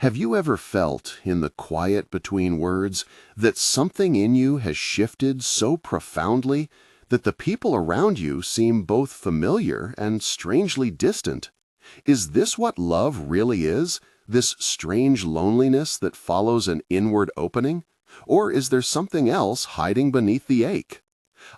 Have you ever felt, in the quiet between words, that something in you has shifted so profoundly that the people around you seem both familiar and strangely distant? Is this what love really is, this strange loneliness that follows an inward opening? Or is there something else hiding beneath the ache?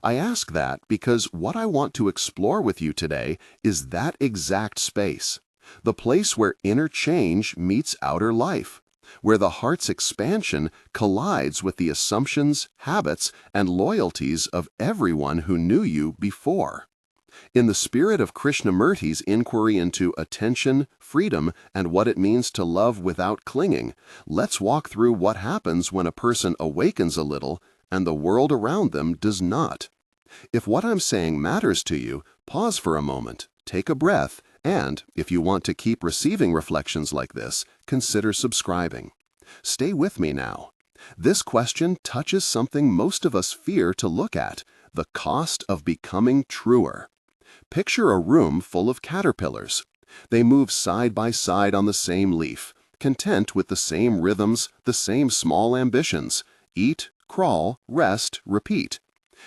I ask that because what I want to explore with you today is that exact space. The place where inner change meets outer life, where the heart's expansion collides with the assumptions, habits, and loyalties of everyone who knew you before. In the spirit of Krishnamurti's inquiry into attention, freedom, and what it means to love without clinging, let's walk through what happens when a person awakens a little and the world around them does not. If what I'm saying matters to you, pause for a moment, take a breath, and, if you want to keep receiving reflections like this, consider subscribing. Stay with me now. This question touches something most of us fear to look at: the cost of becoming truer. Picture a room full of caterpillars. They move side by side on the same leaf, content with the same rhythms, the same small ambitions: eat, crawl, rest, repeat.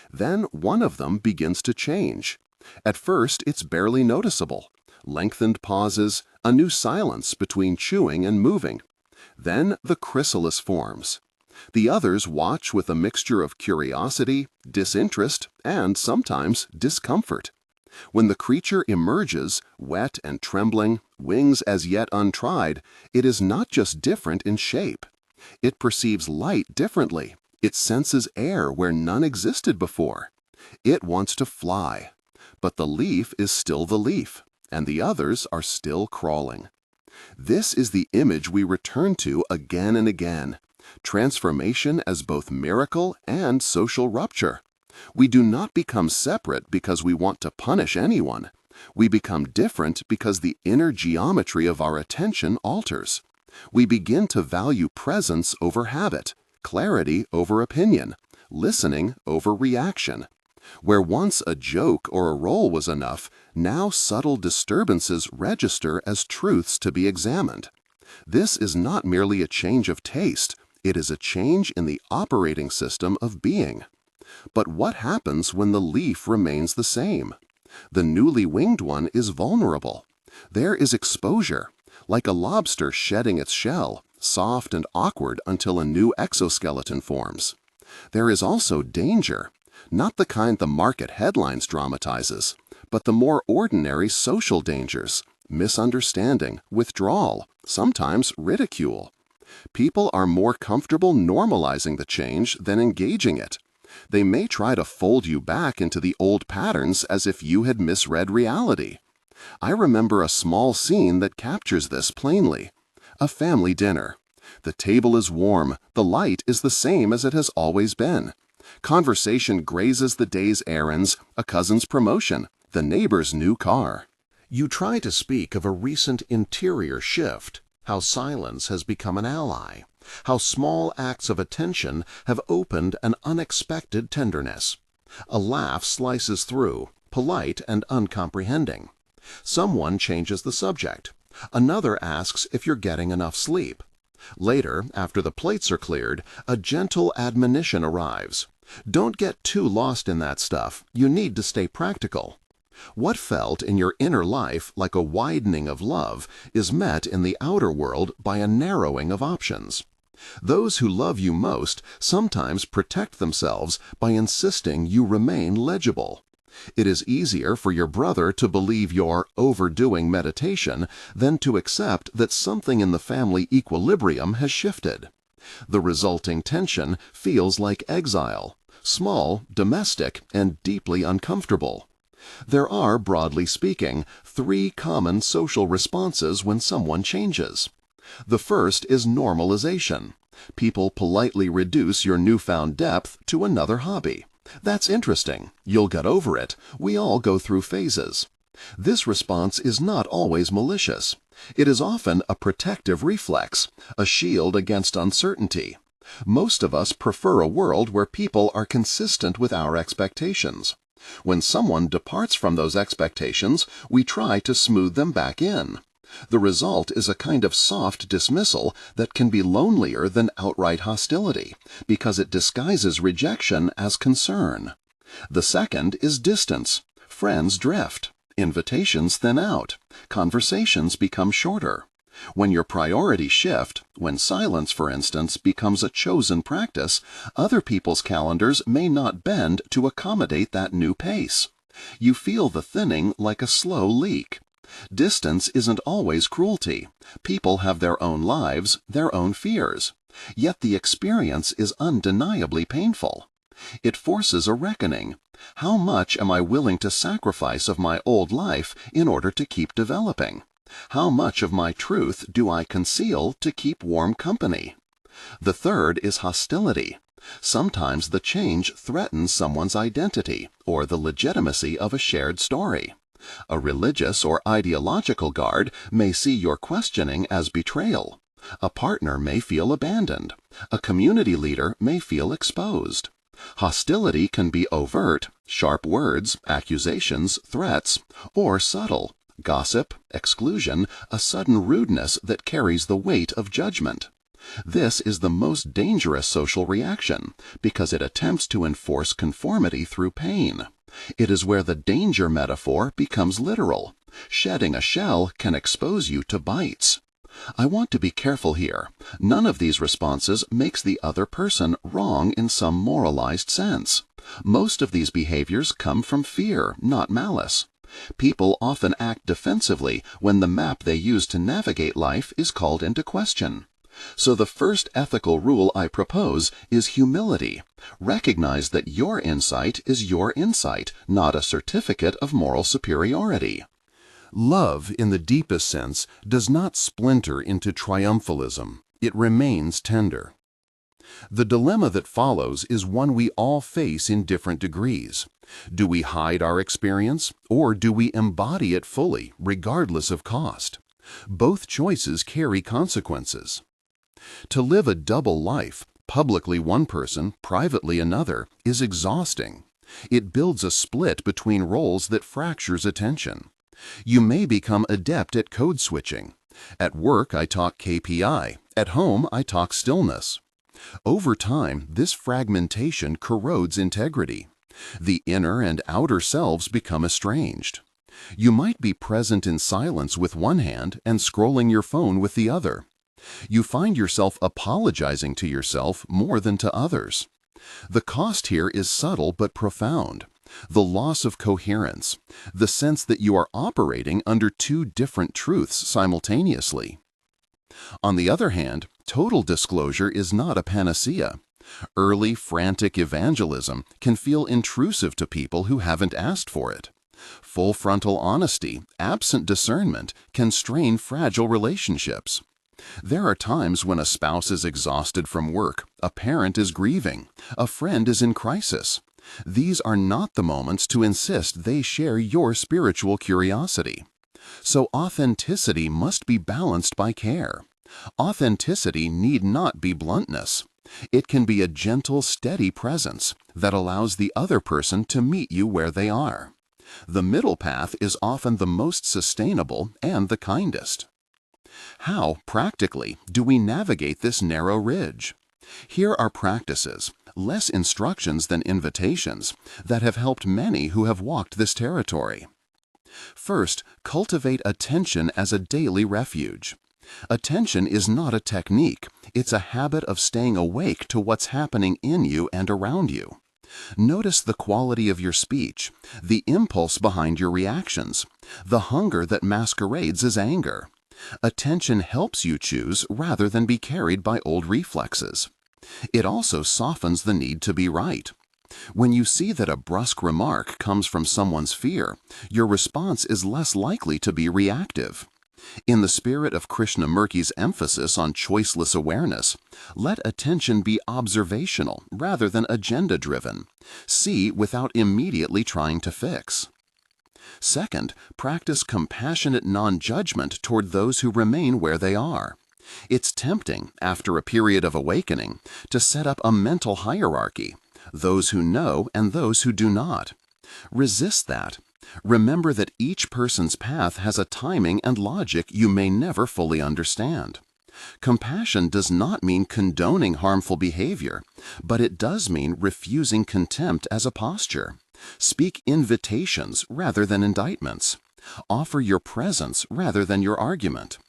Then one of them begins to change. At first, it's barely noticeable. Lengthened pauses, a new silence between chewing and moving. Then the chrysalis forms. The others watch with a mixture of curiosity, disinterest, and sometimes discomfort. When the creature emerges, wet and trembling, wings as yet untried, it is not just different in shape. It perceives light differently. It senses air where none existed before. It wants to fly. But the leaf is still the leaf, and the others are still crawling. This is the image we return to again and again: transformation as both miracle and social rupture. We do not become separate because we want to punish anyone. We become different because the inner geometry of our attention alters. We begin to value presence over habit, clarity over opinion, listening over reaction. Where once a joke or a role was enough, now subtle disturbances register as truths to be examined. This is not merely a change of taste, it is a change in the operating system of being. But what happens when the leaf remains the same? The newly winged one is vulnerable. There is exposure, like a lobster shedding its shell, soft and awkward until a new exoskeleton forms. There is also danger. Not the kind the market headlines dramatizes, but the more ordinary social dangers: misunderstanding, withdrawal, sometimes ridicule. People are more comfortable normalizing the change than engaging it. They may try to fold you back into the old patterns as if you had misread reality. I remember a small scene that captures this plainly. A family dinner. The table is warm, the light is the same as it has always been. Conversation grazes the day's errands, a cousin's promotion, the neighbor's new car. You try to speak of a recent interior shift, how silence has become an ally, how small acts of attention have opened an unexpected tenderness. A laugh slices through, polite and uncomprehending. Someone changes the subject. Another asks if you're getting enough sleep. Later, after the plates are cleared, a gentle admonition arrives. Don't get too lost in that stuff. You need to stay practical. What felt in your inner life like a widening of love is met in the outer world by a narrowing of options. Those who love you most sometimes protect themselves by insisting you remain legible. It is easier for your brother to believe you're overdoing meditation than to accept that something in the family equilibrium has shifted. The resulting tension feels like exile, small, domestic, and deeply uncomfortable. There are, broadly speaking, 3 common social responses when someone changes. The first is normalization. People politely reduce your newfound depth to another hobby. That's interesting. You'll get over it. We all go through phases. This response is not always malicious. It is often a protective reflex, a shield against uncertainty. Most of us prefer a world where people are consistent with our expectations. When someone departs from those expectations, we try to smooth them back in. The result is a kind of soft dismissal that can be lonelier than outright hostility, because it disguises rejection as concern. The second is distance. Friends drift. Invitations thin out. Conversations become shorter. When your priorities shift, when silence, for instance, becomes a chosen practice, other people's calendars may not bend to accommodate that new pace. You feel the thinning like a slow leak. Distance isn't always cruelty. People have their own lives, their own fears. Yet the experience is undeniably painful. It forces a reckoning. How much am I willing to sacrifice of my old life in order to keep developing? How much of my truth do I conceal to keep warm company? The third is hostility. Sometimes the change threatens someone's identity or the legitimacy of a shared story. A religious or ideological guard may see your questioning as betrayal. A partner may feel abandoned. A community leader may feel exposed. Hostility can be overt, sharp words, accusations, threats, or subtle, gossip, exclusion, a sudden rudeness that carries the weight of judgment. This is the most dangerous social reaction because it attempts to enforce conformity through pain. It is where the danger metaphor becomes literal. Shedding a shell can expose you to bites. I want to be careful here. None of these responses makes the other person wrong in some moralized sense. Most of these behaviors come from fear, not malice. People often act defensively when the map they use to navigate life is called into question. So the first ethical rule I propose is humility. Recognize that your insight is your insight, not a certificate of moral superiority. Love, in the deepest sense, does not splinter into triumphalism. It remains tender. The dilemma that follows is one we all face in different degrees. Do we hide our experience, or do we embody it fully, regardless of cost? Both choices carry consequences. To live a double life, publicly one person, privately another, is exhausting. It builds a split between roles that fractures attention. You may become adept at code switching. At work, I talk KPI. At home, I talk stillness. Over time, this fragmentation corrodes integrity. The inner and outer selves become estranged. You might be present in silence with one hand and scrolling your phone with the other. You find yourself apologizing to yourself more than to others. The cost here is subtle but profound. The loss of coherence, the sense that you are operating under two different truths simultaneously. On the other hand, total disclosure is not a panacea. Early, frantic evangelism can feel intrusive to people who haven't asked for it. Full frontal honesty, absent discernment, can strain fragile relationships. There are times when a spouse is exhausted from work, a parent is grieving, a friend is in crisis. These are not the moments to insist they share your spiritual curiosity. So authenticity must be balanced by care. Authenticity need not be bluntness. It can be a gentle, steady presence that allows the other person to meet you where they are. The middle path is often the most sustainable and the kindest. How, practically, do we navigate this narrow ridge? Here are practices, less instructions than invitations, that have helped many who have walked this territory. First, cultivate attention as a daily refuge. Attention is not a technique, it's a habit of staying awake to what's happening in you and around you. Notice the quality of your speech, the impulse behind your reactions, the hunger that masquerades as anger. Attention helps you choose rather than be carried by old reflexes. It also softens the need to be right. When you see that a brusque remark comes from someone's fear, your response is less likely to be reactive. In the spirit of Krishnamurti's emphasis on choiceless awareness, let attention be observational rather than agenda-driven. See without immediately trying to fix. Second, practice compassionate non-judgment toward those who remain where they are. It's tempting, after a period of awakening, to set up a mental hierarchy, those who know and those who do not. Resist that. Remember that each person's path has a timing and logic you may never fully understand. Compassion does not mean condoning harmful behavior, but it does mean refusing contempt as a posture. Speak invitations rather than indictments. Offer your presence rather than your argument.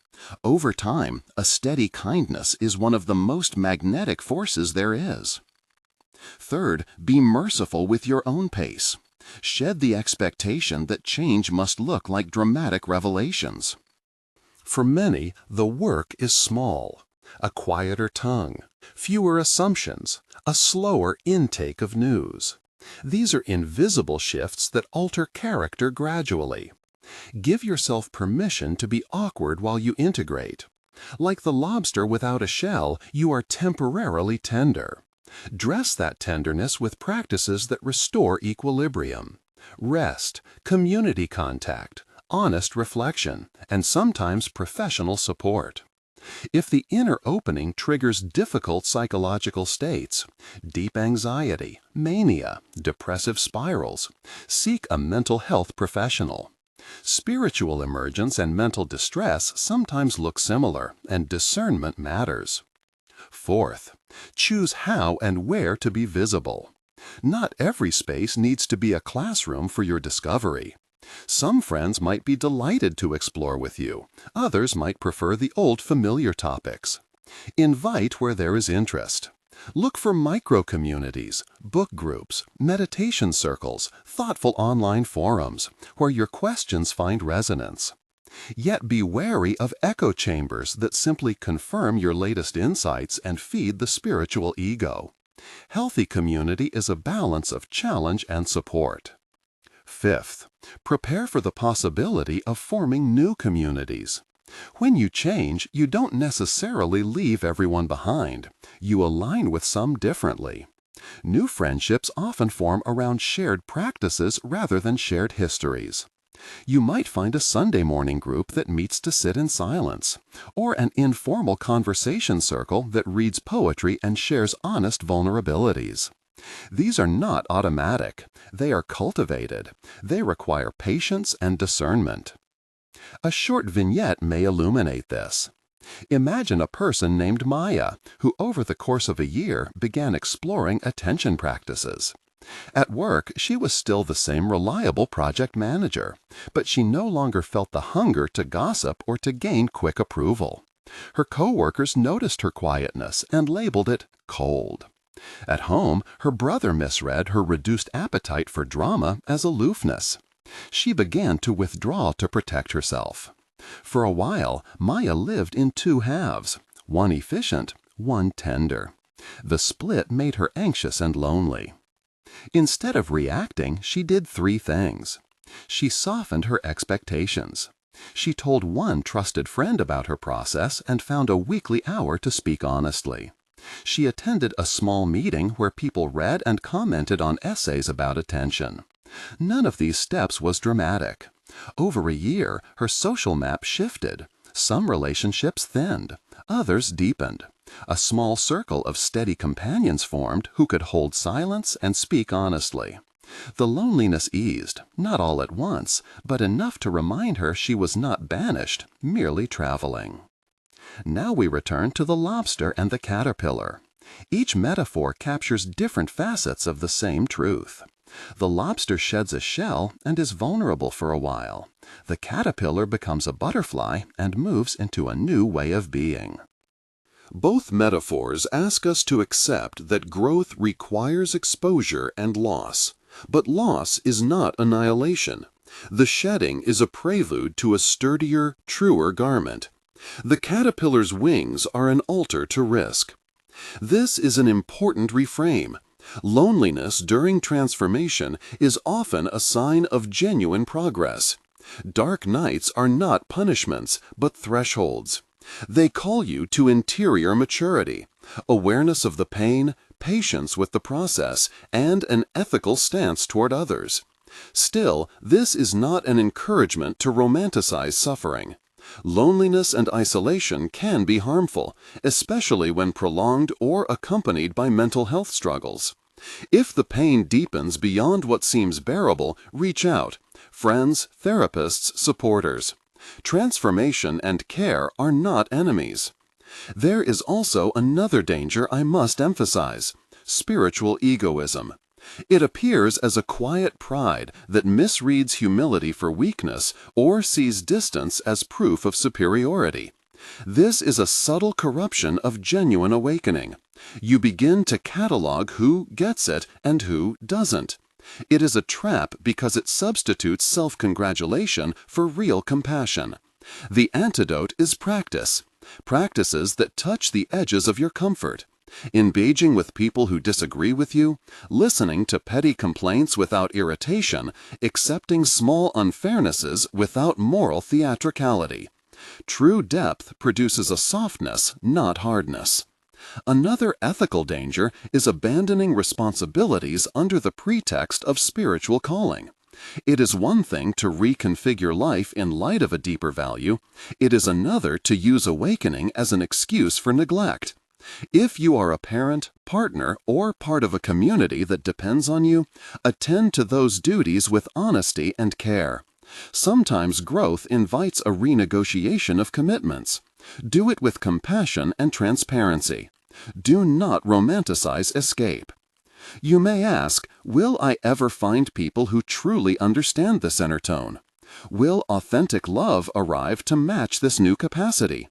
Over time, a steady kindness is one of the most magnetic forces there is. Third, be merciful with your own pace. Shed the expectation that change must look like dramatic revelations. For many, the work is small. A quieter tongue, fewer assumptions, a slower intake of news. These are invisible shifts that alter character gradually. Give yourself permission to be awkward while you integrate. Like the lobster without a shell, you are temporarily tender. Dress that tenderness with practices that restore equilibrium. Rest, community contact, honest reflection, and sometimes professional support. If the inner opening triggers difficult psychological states, deep anxiety, mania, depressive spirals, seek a mental health professional. Spiritual emergence and mental distress sometimes look similar, and discernment matters. Fourth, choose how and where to be visible. Not every space needs to be a classroom for your discovery. Some friends might be delighted to explore with you. Others might prefer the old familiar topics. Invite where there is interest. Look for micro-communities, book groups, meditation circles, thoughtful online forums, where your questions find resonance. Yet be wary of echo chambers that simply confirm your latest insights and feed the spiritual ego. Healthy community is a balance of challenge and support. Fifth, prepare for the possibility of forming new communities. When you change, you don't necessarily leave everyone behind. You align with some differently. New friendships often form around shared practices rather than shared histories. You might find a Sunday morning group that meets to sit in silence, or an informal conversation circle that reads poetry and shares honest vulnerabilities. These are not automatic. They are cultivated. They require patience and discernment. A short vignette may illuminate this. Imagine a person named Maya, who over the course of a year began exploring attention practices. At work, she was still the same reliable project manager, but she no longer felt the hunger to gossip or to gain quick approval. Her coworkers noticed her quietness and labeled it cold. At home, her brother misread her reduced appetite for drama as aloofness. She began to withdraw to protect herself. For a while, Maya lived in two halves, one efficient, one tender. The split made her anxious and lonely. Instead of reacting, she did three things. She softened her expectations. She told one trusted friend about her process and found a weekly hour to speak honestly. She attended a small meeting where people read and commented on essays about attention. None of these steps was dramatic. Over a year, her social map shifted. Some relationships thinned, others deepened. A small circle of steady companions formed who could hold silence and speak honestly. The loneliness eased, not all at once, but enough to remind her she was not banished, merely traveling. Now we return to the lobster and the caterpillar. Each metaphor captures different facets of the same truth. The lobster sheds a shell and is vulnerable for a while. The caterpillar becomes a butterfly and moves into a new way of being. Both metaphors ask us to accept that growth requires exposure and loss, but loss is not annihilation. The shedding is a prelude to a sturdier, truer garment. The caterpillar's wings are an altar to risk. This is an important reframe. Loneliness during transformation is often a sign of genuine progress. Dark nights are not punishments, but thresholds. They call you to interior maturity, awareness of the pain, patience with the process, and an ethical stance toward others. Still, this is not an encouragement to romanticize suffering. Loneliness and isolation can be harmful, especially when prolonged or accompanied by mental health struggles. If the pain deepens beyond what seems bearable, reach out. Friends, therapists, supporters. Transformation and care are not enemies. There is also another danger I must emphasize: spiritual egoism. It appears as a quiet pride that misreads humility for weakness or sees distance as proof of superiority. This is a subtle corruption of genuine awakening. You begin to catalog who gets it and who doesn't. It is a trap because it substitutes self-congratulation for real compassion. The antidote is practice. Practices that touch the edges of your comfort. Engaging with people who disagree with you, listening to petty complaints without irritation, accepting small unfairnesses without moral theatricality. True depth produces a softness, not hardness. Another ethical danger is abandoning responsibilities under the pretext of spiritual calling. It is one thing to reconfigure life in light of a deeper value. It is another to use awakening as an excuse for neglect. If you are a parent, partner, or part of a community that depends on you, attend to those duties with honesty and care. Sometimes growth invites a renegotiation of commitments. Do it with compassion and transparency. Do not romanticize escape. You may ask, will I ever find people who truly understand the center tone? Will authentic love arrive to match this new capacity?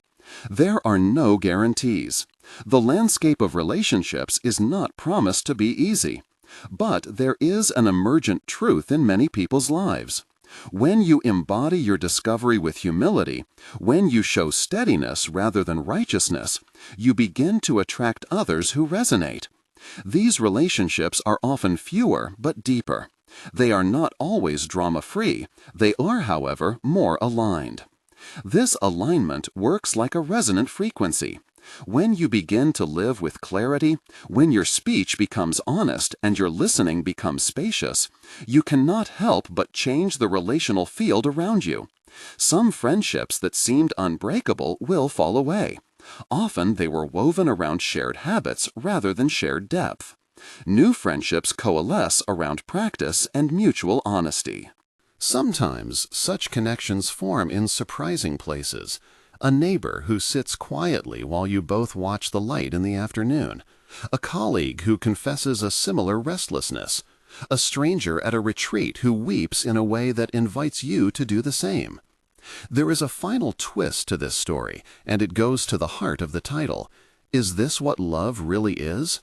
There are no guarantees. The landscape of relationships is not promised to be easy. But there is an emergent truth in many people's lives. When you embody your discovery with humility, when you show steadiness rather than righteousness, you begin to attract others who resonate. These relationships are often fewer but deeper. They are not always drama-free. They are, however, more aligned. This alignment works like a resonant frequency. When you begin to live with clarity, when your speech becomes honest and your listening becomes spacious, you cannot help but change the relational field around you. Some friendships that seemed unbreakable will fall away. Often they were woven around shared habits rather than shared depth. New friendships coalesce around practice and mutual honesty. Sometimes such connections form in surprising places. A neighbor who sits quietly while you both watch the light in the afternoon. A colleague who confesses a similar restlessness. A stranger at a retreat who weeps in a way that invites you to do the same. There is a final twist to this story, and it goes to the heart of the title. Is this what love really is?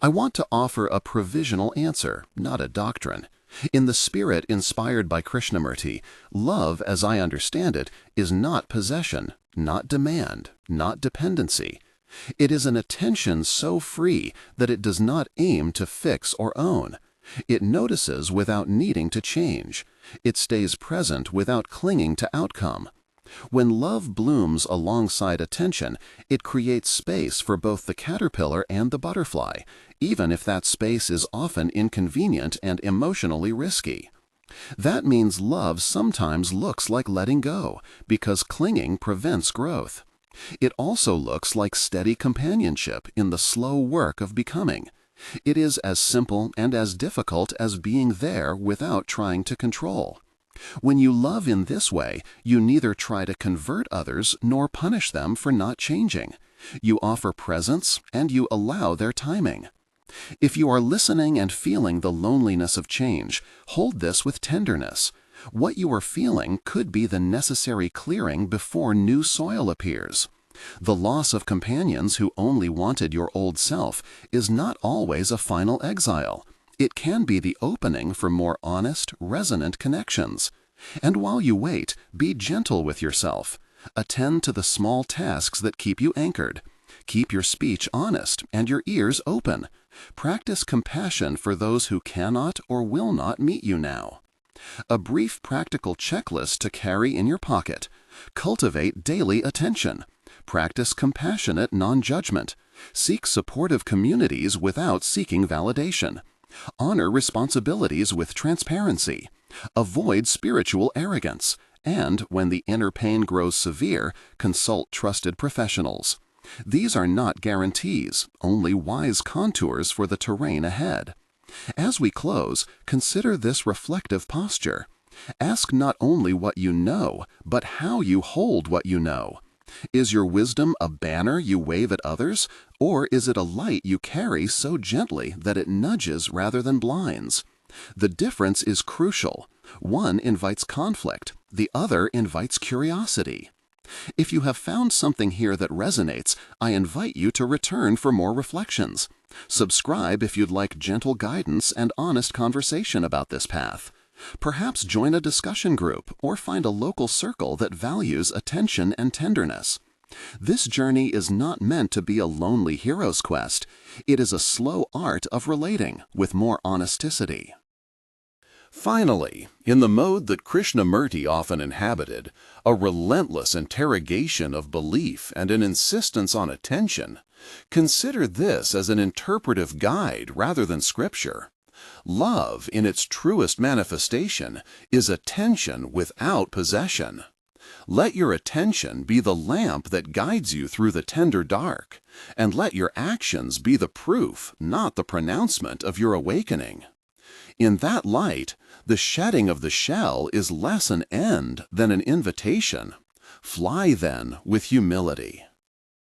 I want to offer a provisional answer, not a doctrine. In the spirit inspired by Krishnamurti, love, as I understand it, is not possession, not demand, not dependency. It is an attention so free that it does not aim to fix or own. It notices without needing to change. It stays present without clinging to outcome. When love blooms alongside attention, it creates space for both the caterpillar and the butterfly, even if that space is often inconvenient and emotionally risky. That means love sometimes looks like letting go, because clinging prevents growth. It also looks like steady companionship in the slow work of becoming. It is as simple and as difficult as being there without trying to control. When you love in this way, you neither try to convert others nor punish them for not changing. You offer presence and you allow their timing. If you are listening and feeling the loneliness of change, hold this with tenderness. What you are feeling could be the necessary clearing before new soil appears. The loss of companions who only wanted your old self is not always a final exile. It can be the opening for more honest, resonant connections. And while you wait, be gentle with yourself. Attend to the small tasks that keep you anchored. Keep your speech honest and your ears open. Practice compassion for those who cannot or will not meet you now. A brief practical checklist to carry in your pocket. Cultivate daily attention. Practice compassionate non-judgment. Seek supportive communities without seeking validation. Honor responsibilities with transparency. Avoid spiritual arrogance. And, when the inner pain grows severe, consult trusted professionals. These are not guarantees, only wise contours for the terrain ahead. As we close, consider this reflective posture. Ask not only what you know, but how you hold what you know. Is your wisdom a banner you wave at others, or is it a light you carry so gently that it nudges rather than blinds? The difference is crucial. One invites conflict, the other invites curiosity. If you have found something here that resonates, I invite you to return for more reflections. Subscribe if you'd like gentle guidance and honest conversation about this path. Perhaps join a discussion group or find a local circle that values attention and tenderness. This journey is not meant to be a lonely hero's quest. It is a slow art of relating with more honesticity. Finally, in the mode that Krishnamurti often inhabited, a relentless interrogation of belief and an insistence on attention, consider this as an interpretive guide rather than scripture. Love, in its truest manifestation, is attention without possession. Let your attention be the lamp that guides you through the tender dark, and let your actions be the proof, not the pronouncement, of your awakening. In that light, the shedding of the shell is less an end than an invitation. Fly then with humility.